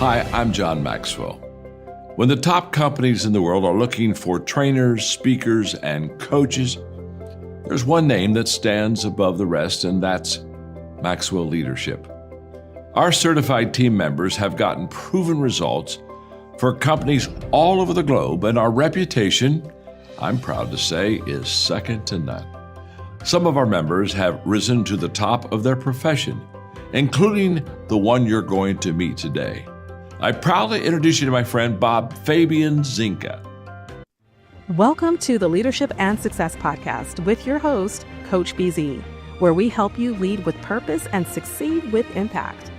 Hi, I'm John Maxwell. When the top companies in the world are looking for trainers, speakers, and coaches, there's one name that stands above the rest, and that's Maxwell Leadership. Our certified team members have gotten proven results for companies all over the globe, and our reputation, I'm proud to say, is second to none. Some of our members have risen to the top of their profession, including the one you're going to meet today. I proudly introduce you to my friend Bob Fabian Zinka. Welcome to the Leadership and Success Podcast with your host, Coach BZ, where we help you lead with purpose and succeed with impact.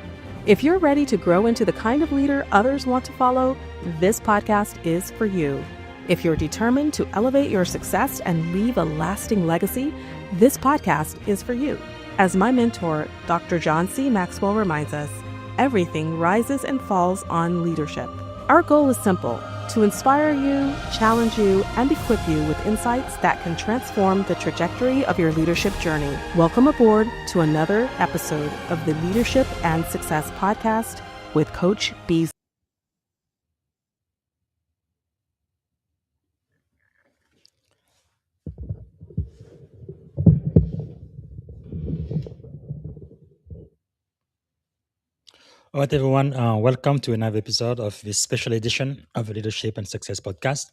If you're ready to grow into the kind of leader others want to follow, this podcast is for you. If you're determined to elevate your success and leave a lasting legacy, this podcast is for you. As my mentor, Dr. John C. Maxwell reminds us, everything rises and falls on leadership. Our goal is simple: to inspire you, challenge you, and equip you with insights that can transform the trajectory of your leadership journey. Welcome aboard to another episode of the Leadership and Success Podcast with Coach B. All right, everyone. Welcome to another episode of this special edition of the Leadership and Success Podcast.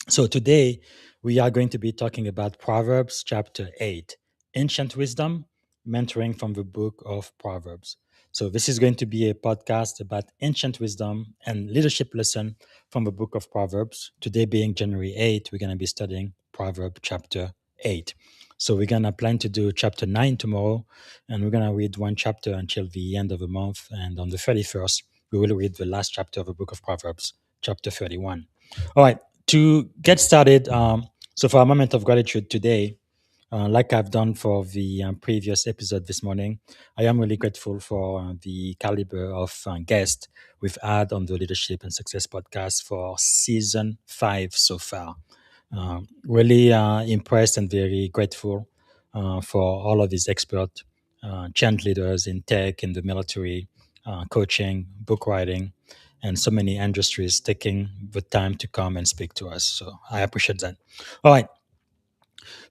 So today we are going to be talking about Proverbs chapter 8, Ancient Wisdom, Mentoring from the Book of Proverbs. So this is going to be a podcast about ancient wisdom and leadership lesson from the Book of Proverbs. Today being January 8th, we're going to be studying Proverbs chapter 8. So we're going to plan to do chapter 9 tomorrow, and we're going to read one chapter until the end of the month. And on the 31st, we will read the last chapter of the Book of Proverbs, chapter 31. All right, to get started, so for a moment of gratitude today, like I've done for the previous episode this morning, I am really grateful for the caliber of guests we've had on the Leadership and Success Podcast for season 5 so far. Really impressed and very grateful for all of these expert change leaders in tech, in the military, coaching, book writing, and so many industries taking the time to come and speak to us. So I appreciate that. All right.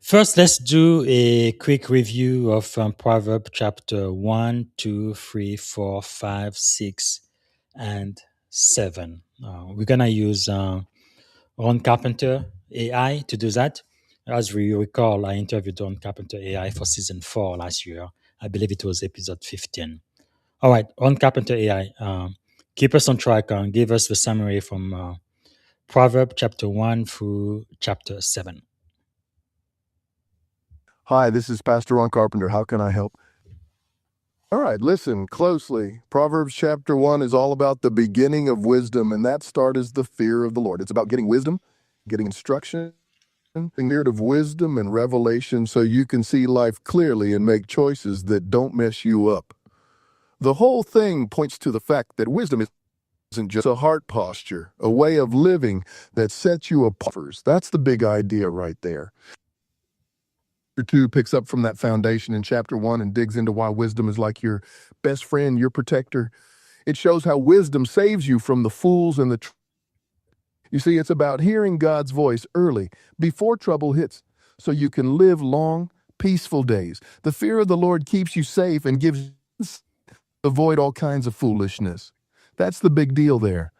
First, let's do a quick review of Proverbs chapter 1, 2, 3, 4, 5, 6, and 7. We're going to use Ron Carpenter AI to do that. As we recall, I interviewed Ron Carpenter AI for season 4 last year. I believe it was episode 15. All right, Ron Carpenter AI, keep us on track and give us the summary from Proverbs chapter 1 through chapter 7. Hi, this is Pastor Ron Carpenter. How can I help? All right, listen closely. Proverbs chapter 1 is all about the beginning of wisdom, and that start is the fear of the Lord. It's about getting wisdom, getting instruction, the spirit of wisdom and revelation so you can see life clearly and make choices that don't mess you up. The whole thing points to the fact that wisdom isn't just a heart posture, a way of living that sets you apart. That's the big idea right there. Chapter 2 picks up from that foundation in chapter 1 and digs into why wisdom is like your best friend, your protector. It shows how wisdom saves you from the fools and the You see, it's about hearing God's voice early, before trouble hits, so you can live long, peaceful days. The fear of the Lord keeps you safe and gives you avoid all kinds of foolishness. That's the big deal there.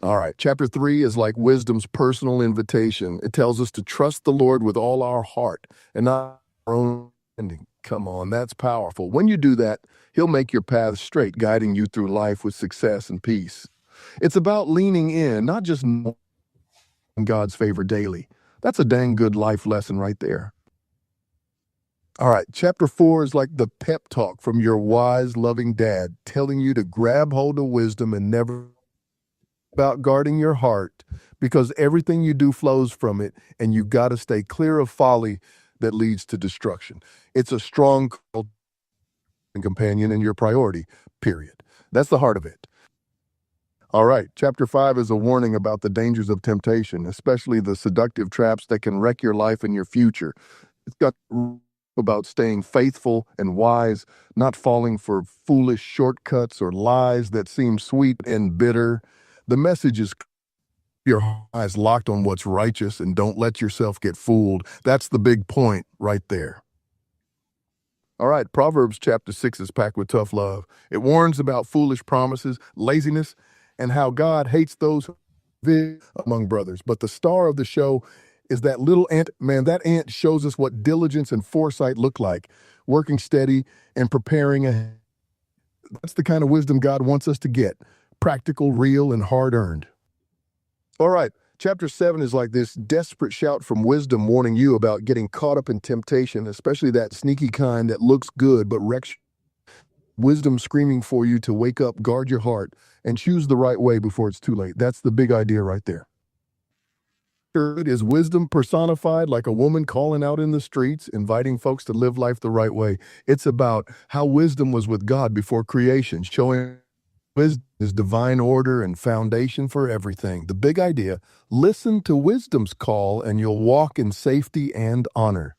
All right, chapter 3 is like wisdom's personal invitation. It tells us to trust the Lord with all our heart and not our own understanding. Come on, that's powerful. When you do that, He'll make your path straight, guiding you through life with success and peace. It's about leaning in, not just knowing God's favor daily. That's a dang good life lesson right there. All right, chapter 4 is like the pep talk from your wise, loving dad, telling you to grab hold of wisdom and never about guarding your heart, because everything you do flows from it, and you got to stay clear of folly that leads to destruction. It's a strong companion and your priority, period. That's the heart of it. All right, chapter 5 is a warning about the dangers of temptation, especially the seductive traps that can wreck your life and your future. It's got about staying faithful and wise, not falling for foolish shortcuts or lies that seem sweet and bitter. The message is your eyes locked on what's righteous and don't let yourself get fooled. That's the big point right there. All right, Proverbs chapter 6 is packed with tough love. It warns about foolish promises, laziness, and how God hates those who live among brothers. But the star of the show is that little ant. Man, that ant shows us what diligence and foresight look like, working steady and preparing ahead. That's the kind of wisdom God wants us to get, practical, real, and hard-earned. All right, chapter 7 is like this desperate shout from wisdom warning you about getting caught up in temptation, especially that sneaky kind that looks good but wrecks you. Wisdom screaming for you to wake up, guard your heart, and choose the right way before it's too late. That's the big idea right there. Third is wisdom personified like a woman calling out in the streets, inviting folks to live life the right way. It's about how wisdom was with God before creation, showing wisdom is divine order and foundation for everything. The big idea, listen to wisdom's call and you'll walk in safety and honor.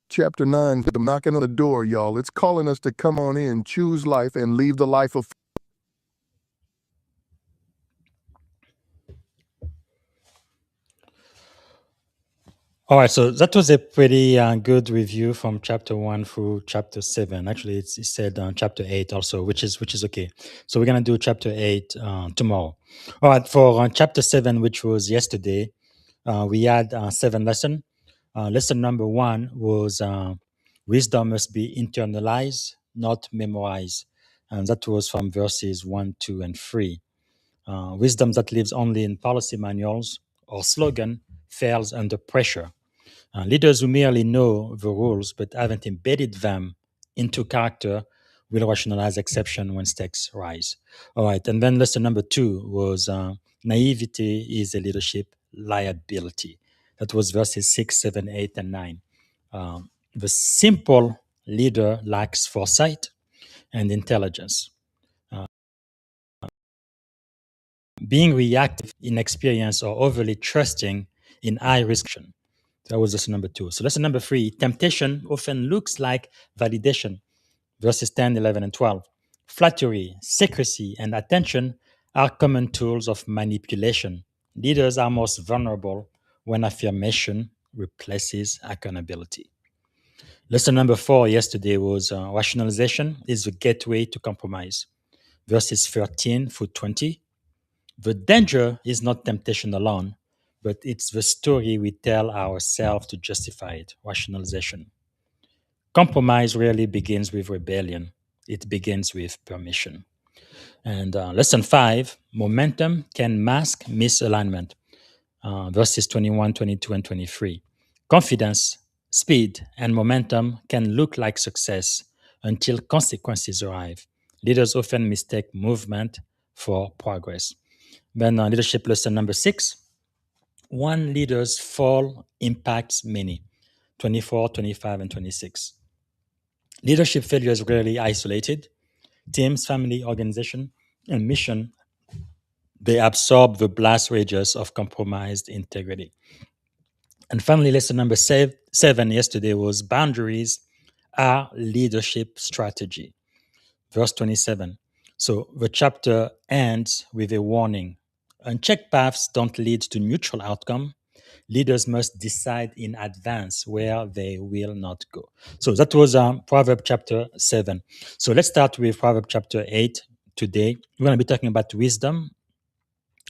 Chapter 9, I'm knocking on the door, y'all. It's calling us to come on in, choose life, and leave the life of. All right, so that was a pretty good review from chapter 1 through chapter 7. Actually, it said chapter 8 also, which is okay. So we're gonna do chapter 8 tomorrow. All right, for chapter 7, which was yesterday, we had 7 lessons. Lesson number 1 was wisdom must be internalized, not memorized, and that was from verses 1, 2, and 3. Wisdom that lives only in policy manuals or slogan fails under pressure. Leaders who merely know the rules but haven't embedded them into character will rationalize exception when stakes rise. All right, and then lesson number 2 was naivety is a leadership liability. That was verses 6, 7, 8, and 9. The simple leader lacks foresight and intelligence. Being reactive, inexperienced, or overly trusting in high risk action. That was lesson number 2. So lesson number 3, temptation often looks like validation, verses 10, 11, and 12. Flattery, secrecy, and attention are common tools of manipulation. Leaders are most vulnerable when affirmation replaces accountability. Lesson number 4 yesterday was rationalization is the gateway to compromise, verses 13 through 20. The danger is not temptation alone, but it's the story we tell ourselves to justify it, rationalization. Compromise rarely begins with rebellion, it begins with permission. And lesson 5, momentum can mask misalignment, verses 21, 22, and 23. Confidence, speed, and momentum can look like success until consequences arrive. Leaders often mistake movement for progress. Then leadership lesson number 6, one leader's fall impacts many, 24, 25, and 26. Leadership failure is rarely isolated. Teams, family, organization, and mission, they absorb the blast radius of compromised integrity. And finally, lesson number 7 yesterday was boundaries are leadership strategy. Verse 27. So the chapter ends with a warning. Unchecked paths don't lead to neutral outcome. Leaders must decide in advance where they will not go. So that was Proverbs chapter 7. So let's start with Proverbs chapter 8 today. We're going to be talking about wisdom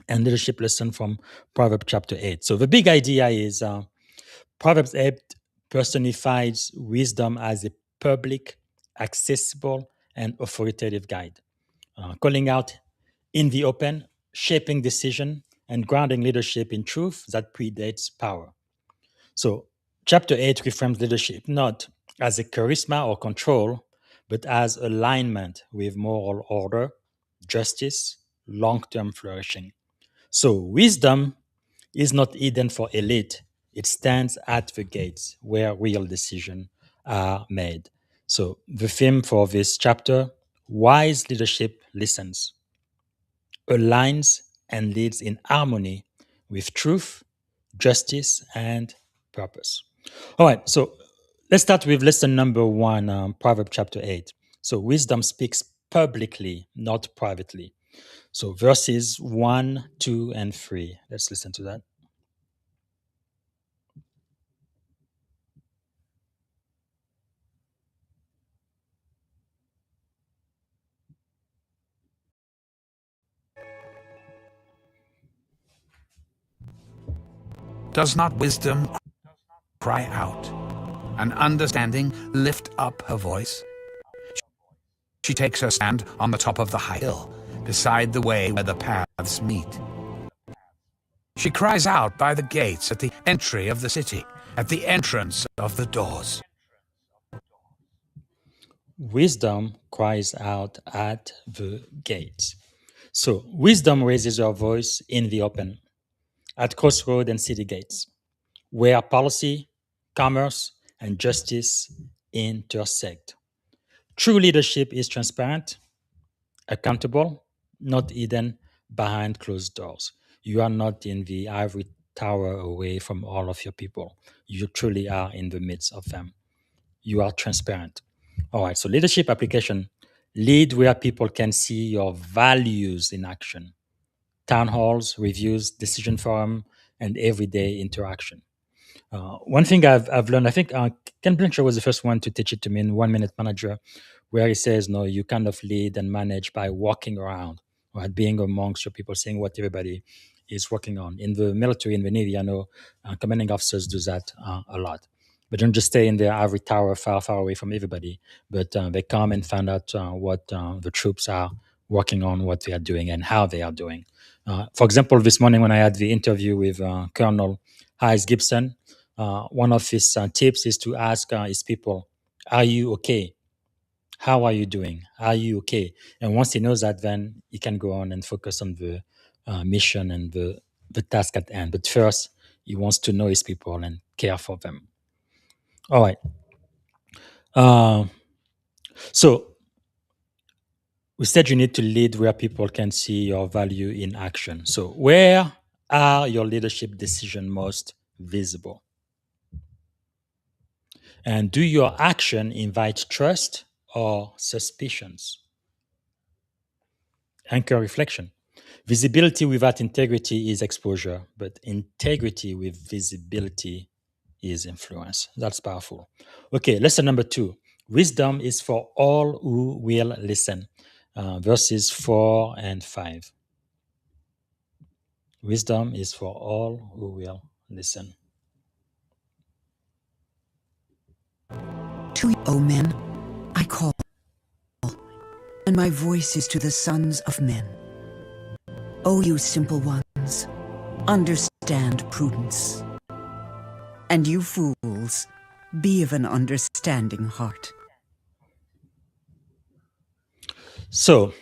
and leadership lesson from Proverbs chapter 8. So the big idea is Proverbs 8 personifies wisdom as a public, accessible, and authoritative guide, calling out in the open, shaping decision, and grounding leadership in truth that predates power. So, chapter 8 reframes leadership not as a charisma or control, but as alignment with moral order, justice, long term flourishing. So, wisdom is not hidden for elite, it stands at the gates where real decisions are made. So, the theme for this chapter, wise leadership listens, aligns, and leads in harmony with truth, justice, and purpose. All right, so Let's start with lesson number 1, Proverbs chapter 8. So wisdom speaks publicly, not privately. So verses 1, 2, and 3. Let's listen to that. Does not wisdom cry out, and understanding lift up her voice? She takes her stand on the top of the high hill, beside the way where the paths meet. She cries out by the gates at the entry of the city, at the entrance of the doors. Wisdom cries out at the gates. So wisdom raises her voice in the open, at crossroads and city gates, where policy, commerce, and justice intersect. True leadership is transparent, accountable, not hidden behind closed doors. You are not in the ivory tower away from all of your people. You truly are in the midst of them. You are transparent. All right, so leadership application. Lead where people can see your values in action. Town halls, reviews, decision forum, and everyday interaction. One thing I've learned, I think Ken Blanchard was the first one to teach it to me in 1 Minute Manager, where he says, no, you kind of lead and manage by walking around, right? Being amongst your people, seeing what everybody is working on. In the military, in the Navy, I know commanding officers do that a lot. But don't just stay in their ivory tower far, far away from everybody, but they come and find out what the troops are working on, what they are doing, and how they are doing. For example, this morning when I had the interview with Colonel Hayes Gibson, one of his tips is to ask his people, are you okay? How are you doing? Are you okay? And once he knows that, then he can go on and focus on the mission and the task at hand. But first, he wants to know his people and care for them. All right. So we said you need to lead where people can see your value in action. So where are your leadership decisions most visible? And do your action invite trust or suspicions? Anchor reflection. Visibility without integrity is exposure, but integrity with visibility is influence. That's powerful. Okay, lesson number 2. Wisdom is for all who will listen. Verses 4 and 5. Wisdom is for all who will listen. To you, O men, I call, and my voice is to the sons of men. O you simple ones, understand prudence. And you fools, be of an understanding heart. So,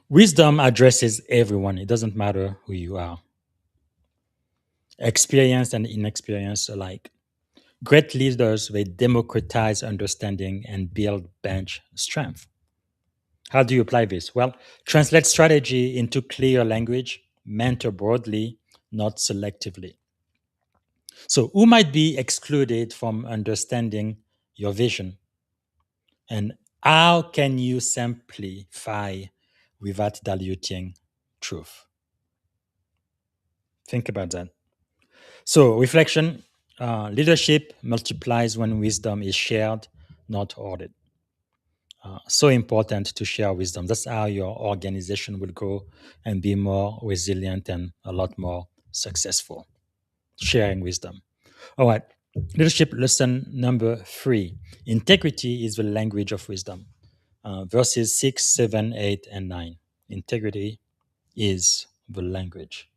wisdom addresses everyone. It doesn't matter who you are. Experienced and inexperienced alike. Great leaders, they democratize understanding and build bench strength. How do you apply this? Well, translate strategy into clear language, mentor broadly, not selectively. So, who might be excluded from understanding your vision? And how can you simplify without diluting truth? Think about that. So, reflection. Leadership multiplies when wisdom is shared, not hoarded. So important to share wisdom. That's how your organization will grow and be more resilient and a lot more successful. Sharing wisdom. All right. Leadership lesson number 3. Integrity is the language of wisdom. Verses 6, 7, 8, and 9. Integrity is the language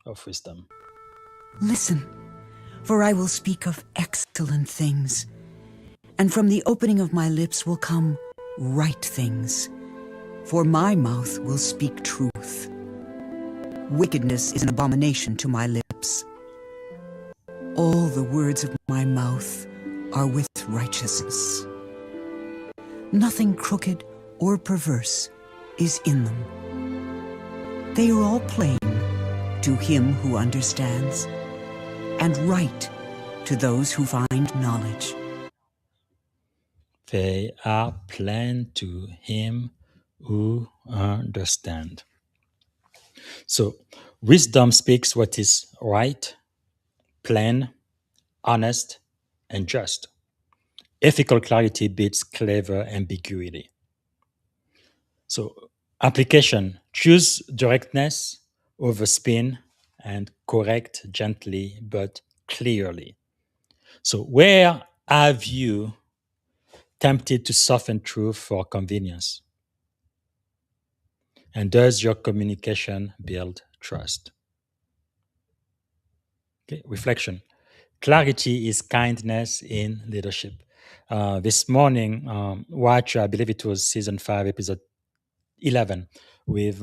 of wisdom. Listen, for I will speak of excellent things, and from the opening of my lips will come right things, for my mouth will speak truth. Wickedness is an abomination to my lips. All the words of my mouth are with righteousness. Nothing crooked or perverse is in them. They are all plain to him who understands, and right to those who find knowledge. They are plain to him who understand. So, wisdom speaks what is right, plain, honest, and just. Ethical clarity beats clever ambiguity. So, application: choose directness over spin and correct gently but clearly. So, where have you tempted to soften truth for convenience? And does your communication build trust? Okay, reflection. Clarity is kindness in leadership. This morning, watch, I believe it was season 5, episode 11 with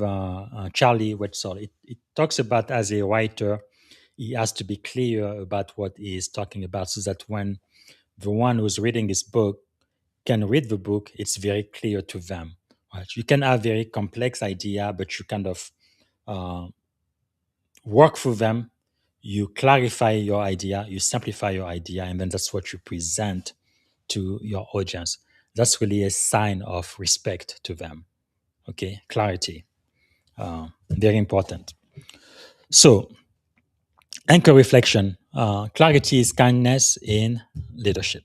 Charlie Wetzel. It talks about, as a writer, he has to be clear about what he is talking about so that when the one who's reading his book can read the book, it's very clear to them. Right? You can have very complex idea, but you kind of uh, work through them. You clarify your idea, you simplify your idea, and then that's what you present to your audience. That's really a sign of respect to them. Okay, clarity, very important. So, anchor reflection. Clarity is kindness in leadership.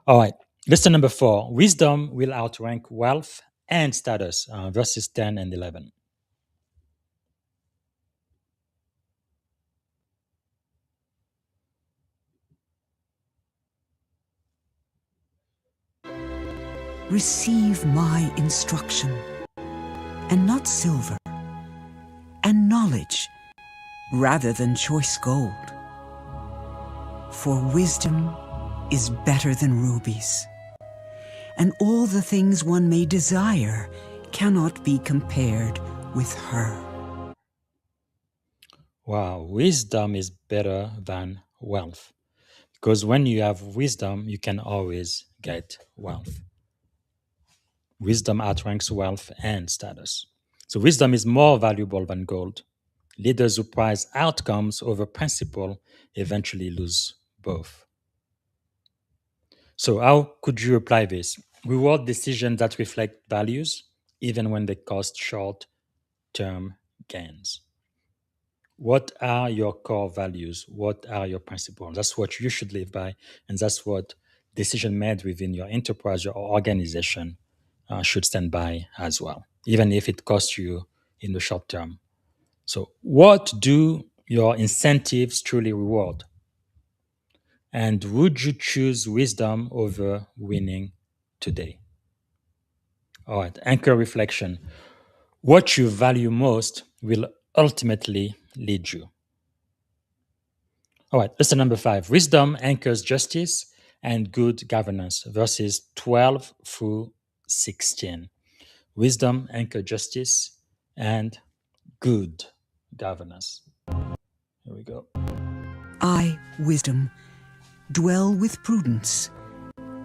All right. Lesson number 4. Wisdom will outrank wealth and status. Verses 10 and 11. Receive my instruction, and not silver, and knowledge rather than choice gold. For wisdom is better than rubies, and all the things one may desire cannot be compared with her. Wow. Wisdom is better than wealth. Because when you have wisdom, you can always get wealth. Wisdom outranks wealth and status. So wisdom is more valuable than gold. Leaders who prize outcomes over principle eventually lose both. So how could you apply this? Reward decisions that reflect values, even when they cost short-term gains. What are your core values? What are your principles? That's what you should live by, and that's what decision made within your enterprise, your organization should stand by as well, even if it costs you in the short term. So, what do your incentives truly reward? And would you choose wisdom over winning today? All right, anchor reflection. What you value most will ultimately lead you. All right, lesson number 5. Wisdom anchors justice and good governance, verses 12 through 16. Wisdom anchors justice and good governance. Here we go. I, wisdom, dwell with prudence,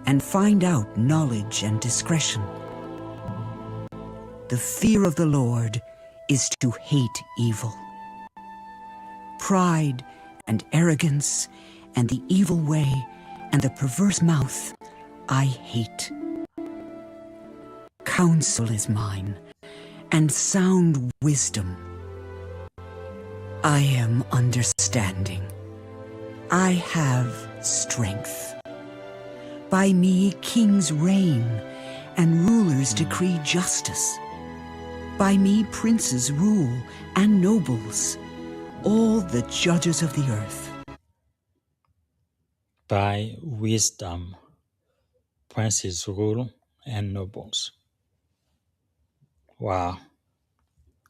and find out knowledge and discretion. The fear of the Lord is to hate evil. Pride and arrogance and the evil way and the perverse mouth I hate. Counsel is mine, and sound wisdom. I am understanding. I have strength. By me kings reign, and rulers decree justice. By me princes rule, and nobles, all the judges of the earth. By wisdom, princes rule and nobles. Wow.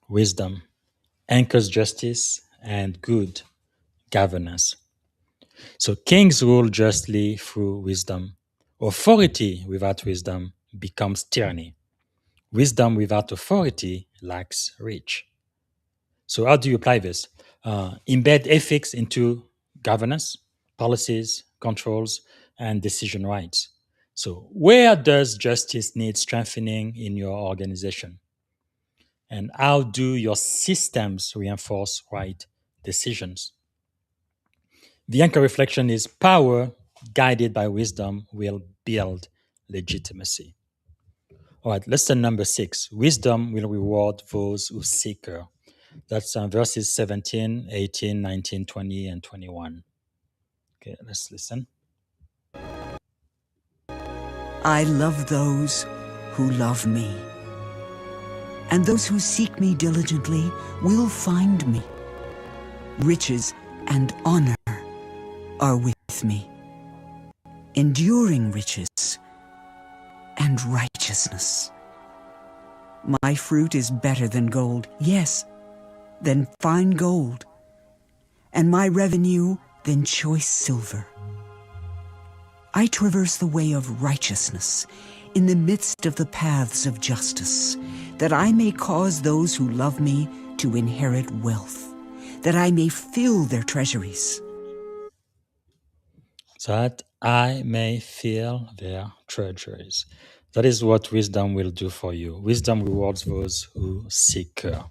Wisdom anchors justice and good governance. So kings rule justly through wisdom. Authority without wisdom becomes tyranny. Wisdom without authority lacks reach. So how do you apply this? Embed ethics into governance, policies, controls, and decision rights. So where does justice need strengthening in your organization? And how do your systems reinforce right decisions? The anchor reflection is power guided by wisdom will build legitimacy. All right, lesson number 6. Wisdom will reward those who seek her. That's verses 17, 18, 19, 20, and 21. Okay, let's listen. I love those who love me, and those who seek me diligently will find me. Riches and honor are with me, enduring riches and righteousness. My fruit is better than gold, yes, than fine gold, and my revenue than choice silver. I traverse the way of righteousness in the midst of the paths of justice, that I may cause those who love me to inherit wealth, that I may fill their treasuries. That I may fill their treasuries. That is what wisdom will do for you. Wisdom rewards those who seek her.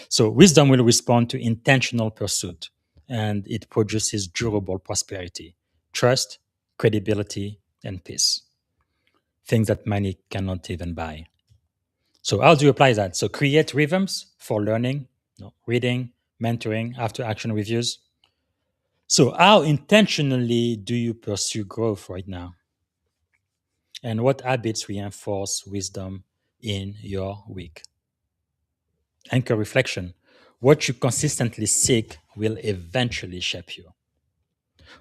So, wisdom will respond to intentional pursuit, and it produces durable prosperity, trust, credibility, and peace. Things that money cannot even buy. So, how do you apply that? So, create rhythms for learning, reading, mentoring, after action reviews. So, how intentionally do you pursue growth right now? And what habits reinforce wisdom in your week? Anchor reflection. What you consistently seek will eventually shape you.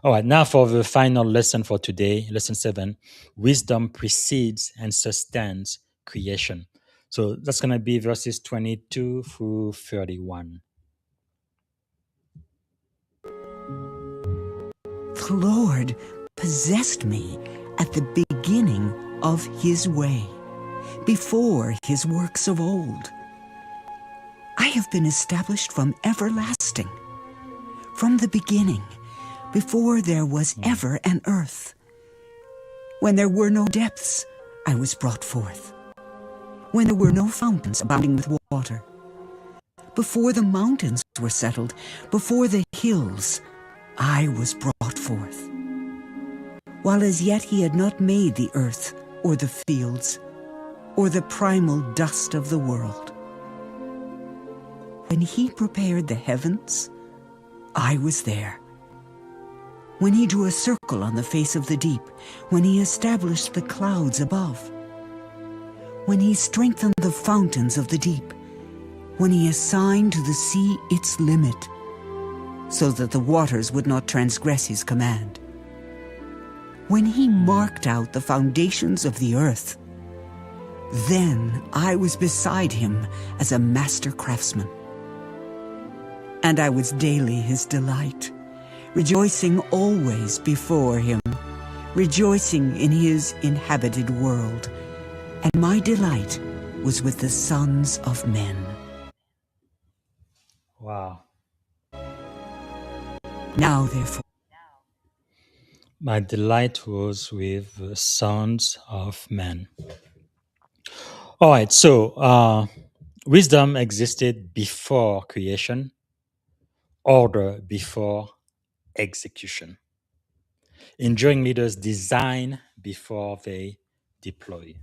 All right, now for the final lesson for today, lesson 7. Wisdom precedes and sustains creation. So that's going to be verses 22 through 31. The Lord possessed me at the beginning of his way, before his works of old. I have been established from everlasting, from the beginning, before there was ever an earth. When there were no depths, I was brought forth. When there were no fountains abounding with water. Before the mountains were settled, before the hills, I was brought forth. While as yet he had not made the earth, or the fields, or the primal dust of the world. When he prepared the heavens, I was there. When he drew a circle on the face of the deep, when he established the clouds above, when he strengthened the fountains of the deep, when he assigned to the sea its limit, so that the waters would not transgress his command. When he marked out the foundations of the earth, then I was beside him as a master craftsman. And I was daily his delight, rejoicing always before him, rejoicing in his inhabited world. And my delight was with the sons of men. Wow. Now, therefore, My delight was with the sons of men. All right, so wisdom existed before creation, order before execution. Enduring leaders design before they deploy.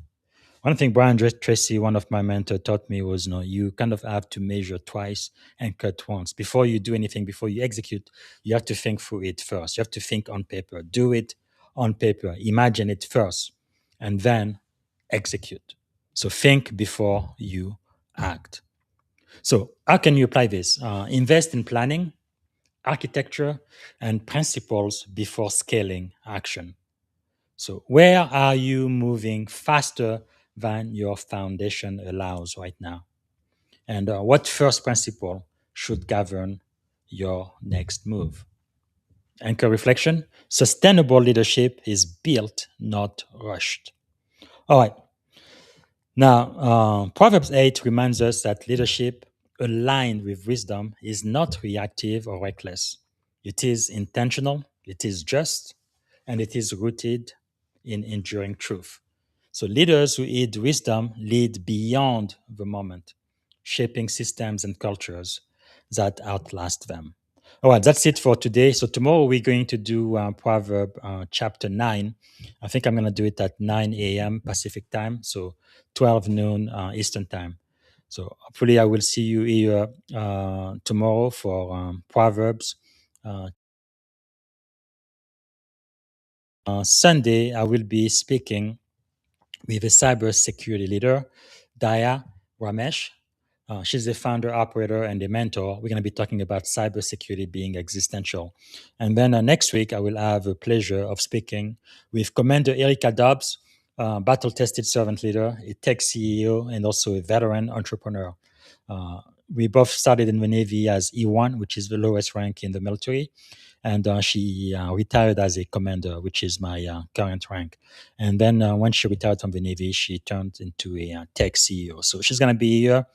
One thing Brian Tracy, one of my mentors, taught me was, you kind of have to measure twice and cut once. Before you do anything, before you execute, you have to think through it first. You have to think on paper. Do it on paper. Imagine it first, and then execute. So think before you act. So how can you apply this? Invest in planning, architecture, and principles before scaling action. So where are you moving faster than your foundation allows right now? And what first principle should govern your next move? Anchor reflection. Sustainable leadership is built, not rushed. All right. Now, Proverbs 8 reminds us that leadership aligned with wisdom is not reactive or reckless. It is intentional, it is just, and it is rooted in enduring truth. So, leaders who heed wisdom lead beyond the moment, shaping systems and cultures that outlast them. All right, that's it for today. So tomorrow we're going to do Proverb chapter 9. I think I'm going to do it at 9 a.m. Pacific time, so 12 noon Eastern time. So hopefully I will see you here tomorrow for Proverbs. Sunday, I will be speaking with a cybersecurity leader, Daya Ramesh. She's the founder, operator, and a mentor. We're going to be talking about cybersecurity being existential. And then next week, I will have the pleasure of speaking with Commander Erika Dobbs, battle-tested servant leader, a tech CEO, and also a veteran entrepreneur. We both started in the Navy as E1, which is the lowest rank in the military. And she retired as a commander, which is my current rank. And then when she retired from the Navy, she turned into a tech CEO. So she's going to be here,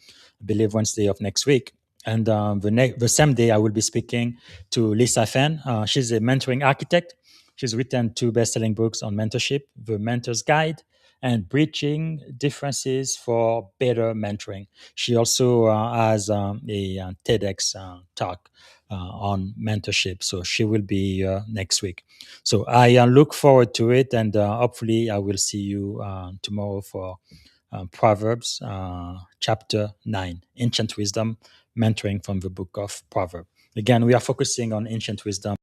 I believe, Wednesday of next week. And the same day, I will be speaking to Lisa Fenn. She's a mentoring architect. She's written 2 best-selling books on mentorship, The Mentor's Guide and Breaching Differences for Better Mentoring. She also has a TEDx talk on mentorship. So she will be next week. So I look forward to it, and hopefully I will see you tomorrow for Proverbs chapter 9, Ancient Wisdom, Mentoring from the Book of Proverbs. Again, we are focusing on ancient wisdom,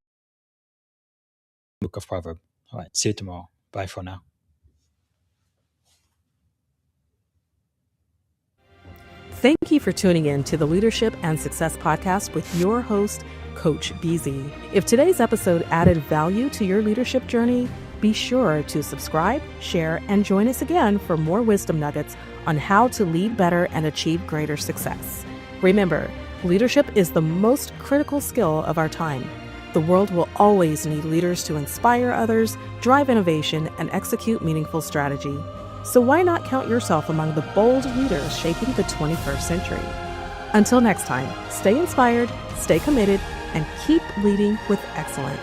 Book of Proverbs. All right, see you tomorrow. Bye for now. Thank you for tuning in to the Leadership and Success Podcast with your host, Coach BZ. If today's episode added value to your leadership journey, be sure to subscribe, share, and join us again for more wisdom nuggets on how to lead better and achieve greater success. Remember, leadership is the most critical skill of our time. The world will always need leaders to inspire others, drive innovation, and execute meaningful strategy. So why not count yourself among the bold leaders shaping the 21st century? Until next time, stay inspired, stay committed, and keep leading with excellence.